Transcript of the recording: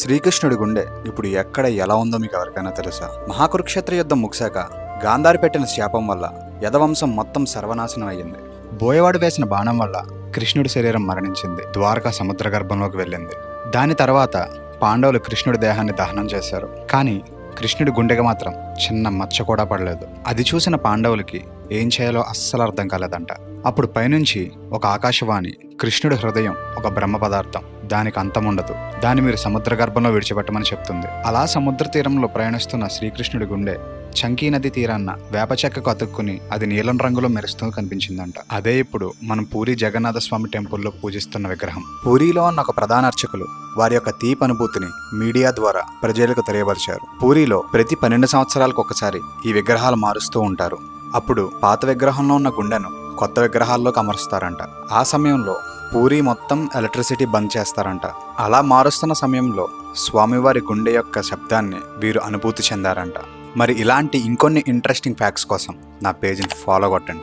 శ్రీకృష్ణుడి గుండె ఇప్పుడు ఎక్కడ ఎలా ఉందో మీకు ఎవరికైనా తెలుసా? మహాకురుక్షేత్ర యుద్ధం ముగిశాక గాంధారి పెట్టిన శాపం వల్ల యదవంశం మొత్తం సర్వనాశనం అయ్యింది. బోయవాడు వేసిన బాణం వల్ల కృష్ణుడి శరీరం మరణించింది, ద్వారకా సముద్ర గర్భంలోకి వెళ్ళింది. దాని తర్వాత పాండవులు కృష్ణుడి దేహాన్ని దహనం చేశారు. కానీ కృష్ణుడి గుండెకి మాత్రం చిన్న మచ్చ కూడా పడలేదు. అది చూసిన పాండవులకి ఏం చేయాలో అస్సలు అర్థం కాలేదంట. అప్పుడు పైనుంచి ఒక ఆకాశవాణి, కృష్ణుడి హృదయం ఒక బ్రహ్మ పదార్థం, దానికి అంతముండదు, దాన్ని మీరు సముద్ర గర్భంలో విడిచిపెట్టమని చెప్తుంది. అలా సముద్ర తీరంలో ప్రయాణిస్తున్న శ్రీకృష్ణుడి గుండె చంకీ నది తీరాన్న వేప చెక్కకు అతుక్కుని అది నీలం రంగులో మెరుస్తూ కనిపించిందంట. అదే ఇప్పుడు మనం పూరి జగన్నాథ స్వామి టెంపుల్లో పూజిస్తున్న విగ్రహం. పూరిలో ఉన్న ఒక ప్రధాన అర్చకులు వారి యొక్క తీపి అనుభూతిని మీడియా ద్వారా ప్రజలకు తెలియపరిచారు. పూరిలో ప్రతి 12 సంవత్సరాలకు ఒకసారి ఈ విగ్రహాలు మారుస్తూ ఉంటారు. అప్పుడు పాత విగ్రహంలో ఉన్న గుండెను కొత్త విగ్రహాల్లోకి అమరుస్తారంట. ఆ సమయంలో పూరి మొత్తం ఎలక్ట్రిసిటీ బంద్ చేస్తారంట. అలా మారుస్తున్న సమయంలో స్వామివారి గుండె యొక్క శబ్దాన్ని వీరు అనుభూతి చెందారంట. మరి ఇలాంటి ఇంకొన్ని ఇంట్రెస్టింగ్ ఫ్యాక్ట్స్ కోసం నా పేజ్ని ఫాలో కొట్టండి.